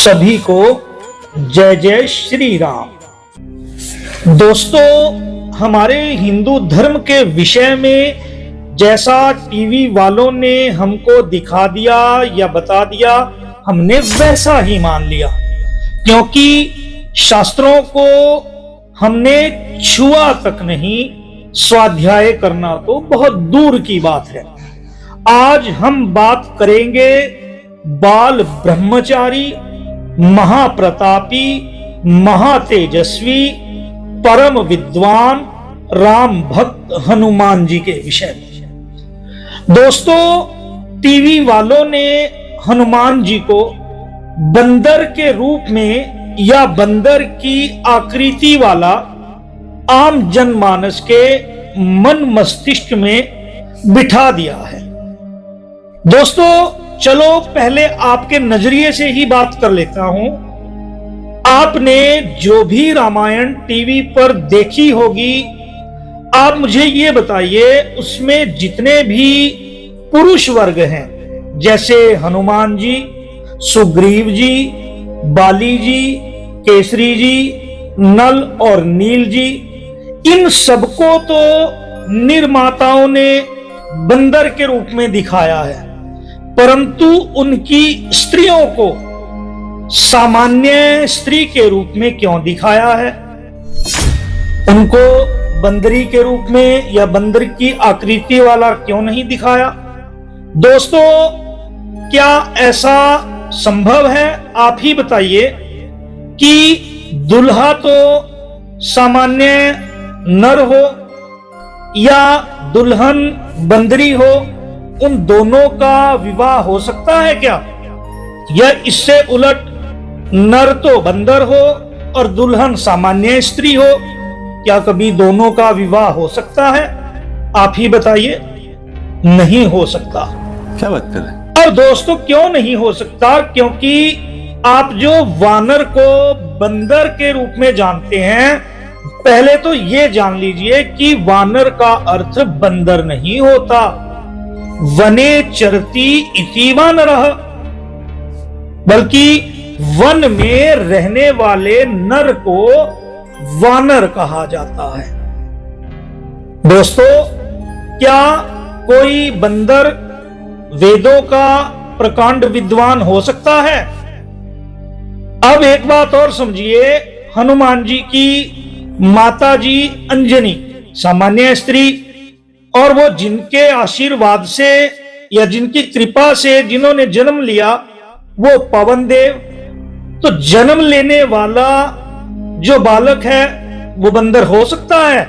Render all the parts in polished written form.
सभी को जय जय श्री राम। दोस्तों, हमारे हिंदू धर्म के विषय में जैसा टीवी वालों ने हमको दिखा दिया या बता दिया, हमने वैसा ही मान लिया, क्योंकि शास्त्रों को हमने छुआ तक नहीं, स्वाध्याय करना तो बहुत दूर की बात है। आज हम बात करेंगे बाल ब्रह्मचारी, महाप्रतापी, महातेजस्वी, परम विद्वान राम भक्त हनुमान जी के विषय में। दोस्तों, टीवी वालों ने हनुमान जी को बंदर के रूप में या बंदर की आकृति वाला आम जनमानस के मन मस्तिष्क में बिठा दिया है। दोस्तों, चलो पहले आपके नजरिए से ही बात कर लेता हूं। आपने जो भी रामायण टीवी पर देखी होगी, आप मुझे ये बताइए, उसमें जितने भी पुरुष वर्ग हैं, जैसे हनुमान जी, सुग्रीव जी, बाली जी, केसरी जी, नल और नील जी, इन सबको तो निर्माताओं ने बंदर के रूप में दिखाया है, परंतु उनकी स्त्रियों को सामान्य स्त्री के रूप में क्यों दिखाया है? उनको बंदरी के रूप में या बंदर की आकृति वाला क्यों नहीं दिखाया? दोस्तों, क्या ऐसा संभव है? आप ही बताइए कि दुल्हा तो सामान्य नर हो या दुल्हन बंदरी हो, उन दोनों का विवाह हो सकता है क्या? या इससे उलट नर तो बंदर हो और दुल्हन सामान्य स्त्री हो, क्या कभी दोनों का विवाह हो सकता है? आप ही बताइए। नहीं हो सकता। क्या बात कर रहे हैं? और दोस्तों, क्यों नहीं हो सकता? क्योंकि आप जो वानर को बंदर के रूप में जानते हैं, पहले तो ये जान लीजिए कि वानर का अर्थ बंदर नहीं होता। वने चरती इति वानरः, बल्कि वन में रहने वाले नर को वानर कहा जाता है। दोस्तों, क्या कोई बंदर वेदों का प्रकांड विद्वान हो सकता है? अब एक बात और समझिए, हनुमान जी की माता जी अंजनी सामान्य स्त्री, और वो जिनके आशीर्वाद से या जिनकी कृपा से जिन्होंने जन्म लिया वो पवन देव, तो जन्म लेने वाला जो बालक है वो बंदर हो सकता है?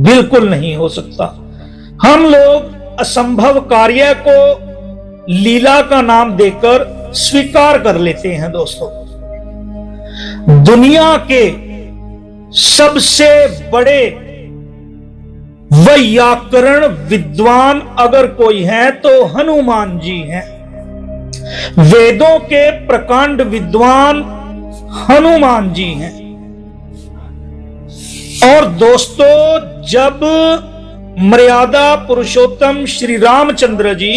बिल्कुल नहीं हो सकता। हम लोग असंभव कार्य को लीला का नाम देकर स्वीकार कर लेते हैं। दोस्तों, दुनिया के सबसे बड़े वैयाकरण विद्वान अगर कोई है तो हनुमान जी हैं। वेदों के प्रकांड विद्वान हनुमान जी हैं। और दोस्तों, जब मर्यादा पुरुषोत्तम श्री रामचंद्र जी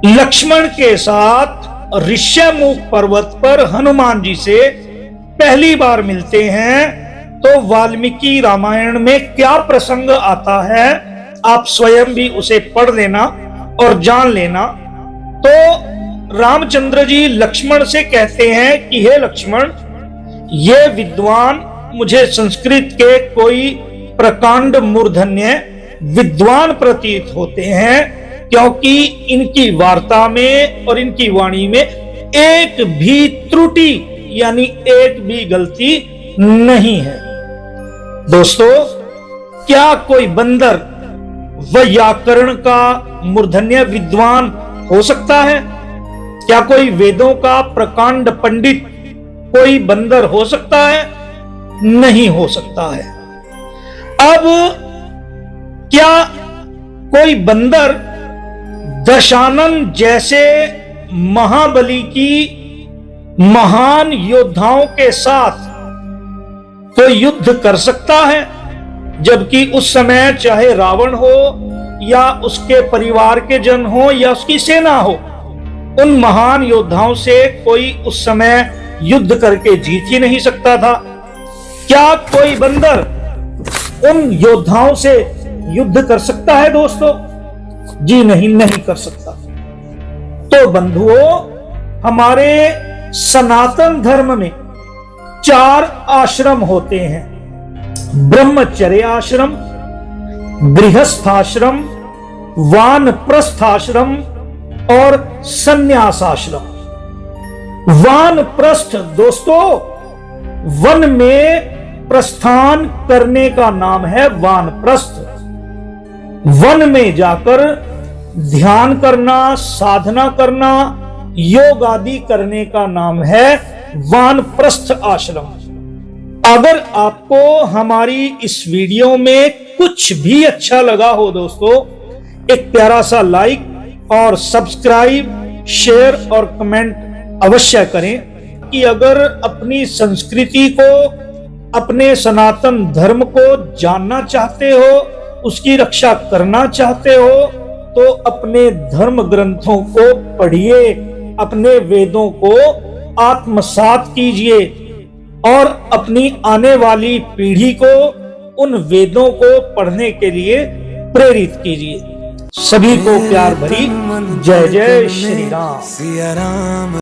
लक्ष्मण के साथ ऋष्यमुख पर्वत पर हनुमान जी से पहली बार मिलते हैं, तो वाल्मीकि रामायण में क्या प्रसंग आता है, आप स्वयं भी उसे पढ़ लेना और जान लेना। तो रामचंद्र जी लक्ष्मण से कहते हैं कि हे लक्ष्मण, ये विद्वान मुझे संस्कृत के कोई प्रकांड मूर्धन्य विद्वान प्रतीत होते हैं, क्योंकि इनकी वार्ता में और इनकी वाणी में एक भी त्रुटि यानी एक भी गलती नहीं है। दोस्तों, क्या कोई बंदर वैयाकरण का मूर्धन्य विद्वान हो सकता है? क्या कोई वेदों का प्रकांड पंडित कोई बंदर हो सकता है? नहीं हो सकता है। अब क्या कोई बंदर दशानन जैसे महाबली की महान योद्धाओं के साथ तो युद्ध कर सकता है? जबकि उस समय चाहे रावण हो या उसके परिवार के जन हो या उसकी सेना हो, उन महान योद्धाओं से कोई उस समय युद्ध करके जीत ही नहीं सकता था। क्या कोई बंदर उन योद्धाओं से युद्ध कर सकता है दोस्तों? जी नहीं, नहीं कर सकता। तो बंधुओं, हमारे सनातन धर्म में 4 आश्रम होते हैं: ब्रह्मचर्य आश्रम, गृहस्थाश्रम, वानप्रस्थाश्रम और संन्यास आश्रम। वानप्रस्थ दोस्तों, वन में प्रस्थान करने का नाम है वानप्रस्थ। वन में जाकर ध्यान करना, साधना करना, योग आदि करने का नाम है वानप्रस्थ आश्रम। अगर आपको हमारी इस वीडियो में कुछ भी अच्छा लगा हो दोस्तों, एक प्यारा सा लाइक और सब्सक्राइब, शेयर और कमेंट अवश्य करें कि अगर अपनी संस्कृति को, अपने सनातन धर्म को जानना चाहते हो, उसकी रक्षा करना चाहते हो, तो अपने धर्म ग्रंथों को पढ़िए, अपने वेदों को आत्मसात कीजिए और अपनी आने वाली पीढ़ी को उन वेदों को पढ़ने के लिए प्रेरित कीजिए। सभी को प्यार भरी जय जय श्री राम।